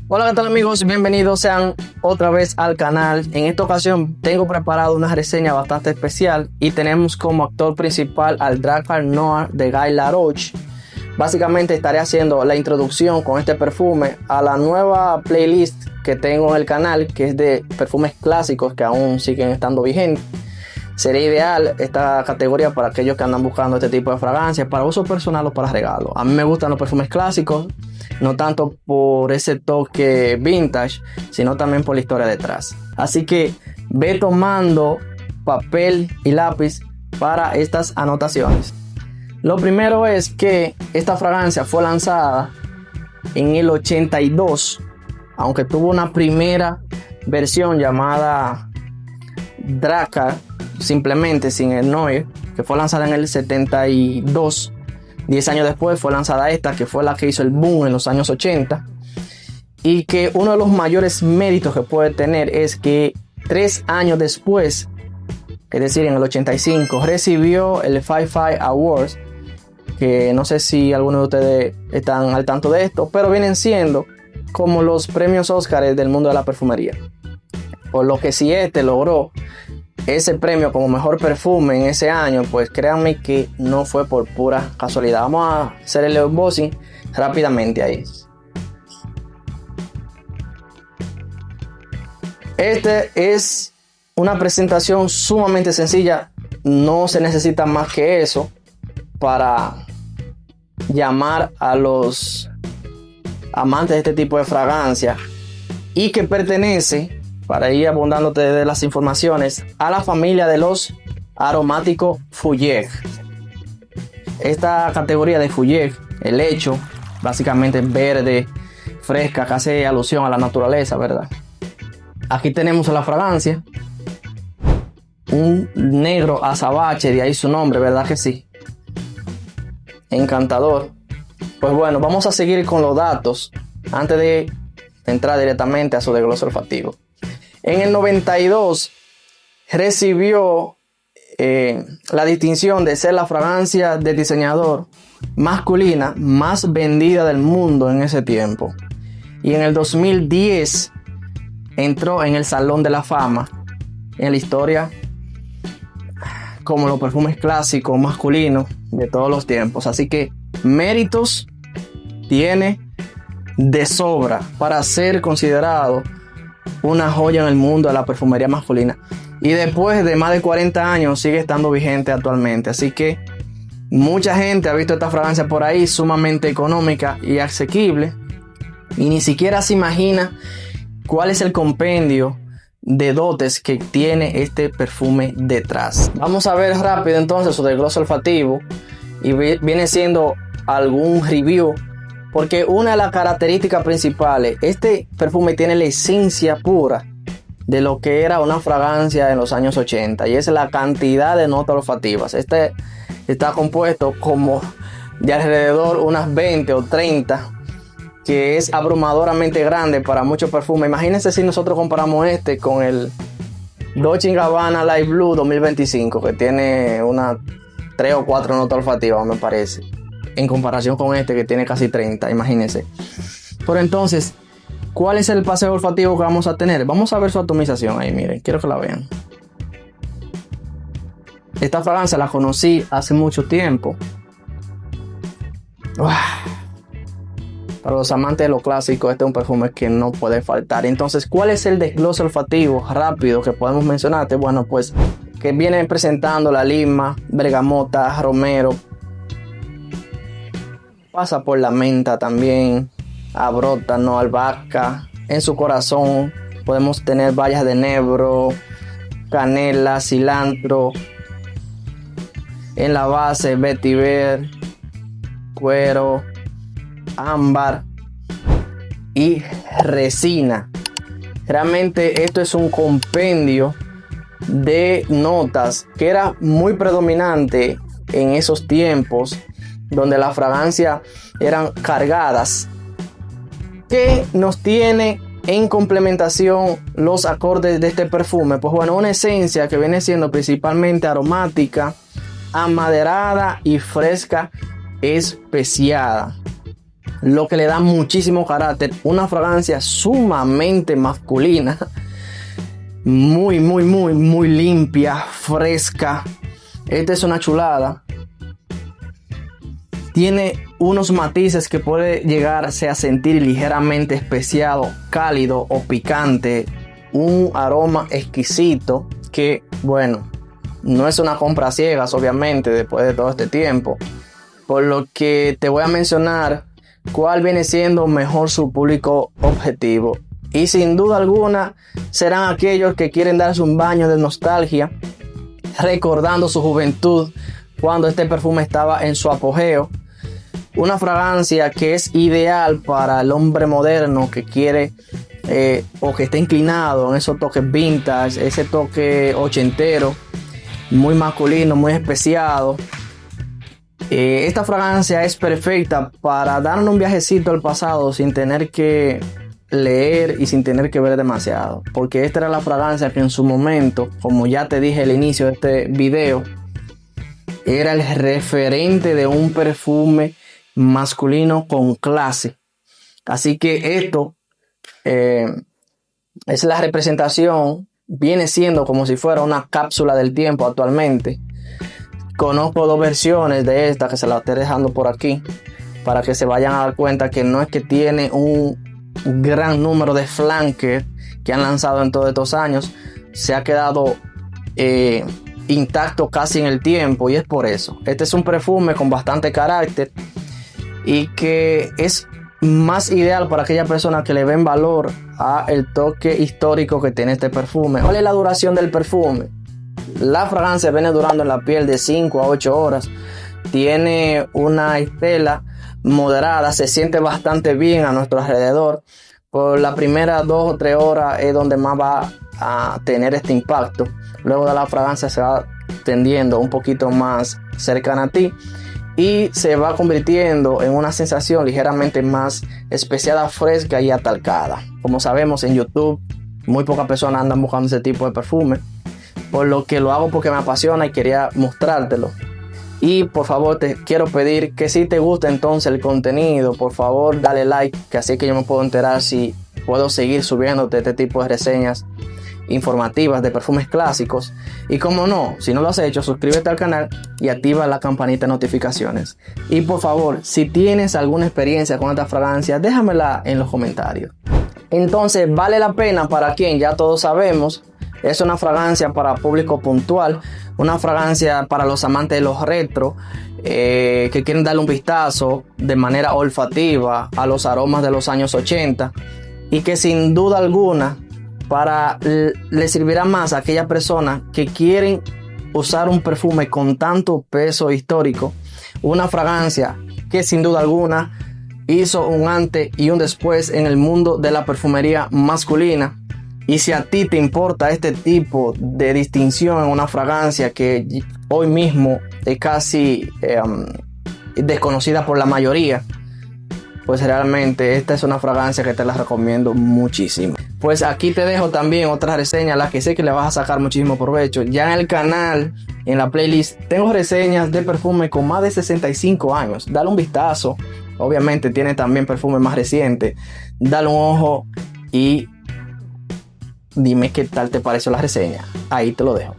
Hola, ¿qué tal amigos? Bienvenidos sean otra vez al canal. En esta ocasión tengo preparado una reseña bastante especial y tenemos como actor principal al Drakkar Noir de Guy Laroche. Básicamente estaré haciendo la introducción con este perfume a la nueva playlist que tengo en el canal, que es de perfumes clásicos que aún siguen estando vigentes. Sería ideal esta categoría para aquellos que andan buscando este tipo de fragancias para uso personal o para regalo. A mí me gustan los perfumes clásicos, no tanto por ese toque vintage, sino también por la historia detrás. Así que ve tomando papel y lápiz para estas anotaciones. Lo primero es que esta fragancia fue lanzada en el 82, aunque tuvo una primera versión llamada Drakkar, simplemente sin el Noir, que fue lanzada en el 72. 10 años después fue lanzada esta, que fue la que hizo el boom en los años 80. Y que uno de los mayores méritos que puede tener es que 3 años después, es decir, en el 85, recibió el Fi-Fi Awards, que no sé si algunos de ustedes están al tanto de esto, pero vienen siendo como los premios Oscar del mundo de la perfumería. Por lo que si este logró ese premio como mejor perfume en ese año, pues créanme que no fue por pura casualidad. Vamos a hacer el unboxing rápidamente ahí. Este es una presentación sumamente sencilla, no se necesita más que eso para llamar a los amantes de este tipo de fragancia, y que pertenece, para ir abundándote de las informaciones, a la familia de los aromáticos Feuillée. Esta categoría de Feuillée, el hecho, básicamente verde, fresca, que hace alusión a la naturaleza, ¿verdad? Aquí tenemos la fragancia, un negro azabache, de ahí su nombre, ¿verdad que sí? Encantador. Pues bueno, vamos a seguir con los datos antes de entrar directamente a su desglose olfativo. En el 92 recibió la distinción de ser la fragancia de diseñador masculina más vendida del mundo en ese tiempo. Y en el 2010 entró en el Salón de la Fama en la historia como los perfumes clásicos masculinos de todos los tiempos. Así que méritos tiene de sobra para ser considerado una joya en el mundo de la perfumería masculina, y después de más de 40 años sigue estando vigente actualmente. Así que mucha gente ha visto esta fragancia por ahí, sumamente económica y asequible, y ni siquiera se imagina cuál es el compendio de dotes que tiene este perfume detrás. Vamos a ver rápido entonces su desglose olfativo, y viene siendo algún review. Porque una de las características principales, este perfume tiene la esencia pura de lo que era una fragancia en los años 80, y es la cantidad de notas olfativas. Este está compuesto como de alrededor unas 20 o 30, que es abrumadoramente grande para muchos perfumes. Imagínense si nosotros comparamos este con el Dolce & Gabbana Light Blue 2025, que tiene unas 3 o 4 notas olfativas, me parece, en comparación con este que tiene casi 30, imagínense. Pero entonces, ¿cuál es el paseo olfativo que vamos a tener? Vamos a ver su atomización ahí, miren, quiero que la vean. Esta fragancia la conocí hace mucho tiempo. Para los amantes de lo clásico, este es un perfume que no puede faltar. Entonces, ¿cuál es el desglose olfativo rápido que podemos mencionarte? Bueno, pues que viene presentando la lima, bergamota, romero, pasa por la menta también, abrótano, albahaca. En su corazón podemos tener bayas de enebro, canela, cilantro. En la base, vetiver, cuero, ámbar y resina. Realmente esto es un compendio de notas que era muy predominante en esos tiempos, donde las fragancias eran cargadas. ¿Qué nos tiene en complementación los acordes de este perfume? Pues bueno, una esencia que viene siendo principalmente aromática, amaderada y fresca especiada. lo que le da muchísimo carácter. Una fragancia sumamente masculina, muy limpia, fresca. Esta es una chulada. Tiene unos matices que puede llegarse a sentir ligeramente especiado, cálido o picante. Un aroma exquisito que, bueno, no es una compra ciegas, obviamente, después de todo este tiempo. Por lo que te voy a mencionar cuál viene siendo mejor su público objetivo. Y sin duda alguna serán aquellos que quieren darse un baño de nostalgia, recordando su juventud cuando este perfume estaba en su apogeo. Una fragancia que es ideal para el hombre moderno que quiere o que está inclinado en esos toques vintage, ese toque ochentero, muy masculino, muy especiado. Esta fragancia es perfecta para darnos un viajecito al pasado sin tener que leer y sin tener que ver demasiado, porque esta era la fragancia que en su momento, como ya te dije al inicio de este video, era el referente de un perfume masculino con clase. Así que esto es la representación, viene siendo como si fuera una cápsula del tiempo actualmente. Conozco dos versiones de esta que se las estoy dejando por aquí para que se vayan a dar cuenta que no es que tiene un gran número de flankers que han lanzado en todos estos años, se ha quedado intacto casi en el tiempo, y es por eso. Este es un perfume con bastante carácter y que es más ideal para aquellas personas que le ven valor a el toque histórico que tiene este perfume. ¿Cuál es la duración del perfume? La fragancia viene durando en la piel de 5 a 8 horas. Tiene una estela moderada, se siente bastante bien a nuestro alrededor. Por las primeras 2 o 3 horas es donde más va a tener este impacto. Luego de la fragancia se va tendiendo un poquito más cercana a ti y se va convirtiendo en una sensación ligeramente más especiada, fresca y atalcada. Como sabemos, en YouTube muy pocas personas andan buscando ese tipo de perfume, por lo que lo hago porque me apasiona y quería mostrártelo. Y por favor te quiero pedir que si te gusta entonces el contenido, por favor dale like, que así que yo me puedo enterar si puedo seguir subiéndote este tipo de reseñas informativas de perfumes clásicos. Y como no, si no lo has hecho, suscríbete al canal y activa la campanita de notificaciones. Y por favor, si tienes alguna experiencia con esta fragancia, déjamela en los comentarios. Entonces, vale la pena para quien ya todos sabemos. Es una fragancia para público puntual, una fragancia para los amantes de los retro, que quieren darle un vistazo de manera olfativa a los aromas de los años 80, y que sin duda alguna le servirá más a aquellas personas que quieren usar un perfume con tanto peso histórico. Una fragancia que sin duda alguna hizo un antes y un después en el mundo de la perfumería masculina. Y si a ti te importa este tipo de distinción en una fragancia que hoy mismo es casi desconocida por la mayoría, pues realmente esta es una fragancia que te la recomiendo muchísimo. Pues aquí te dejo también otra reseña, la que sé que le vas a sacar muchísimo provecho. Ya en el canal, en la playlist, tengo reseñas de perfume con más de 65 años. Dale un vistazo. Obviamente tiene también perfume más reciente. Dale un ojo y dime qué tal te pareció la reseña. Ahí te lo dejo.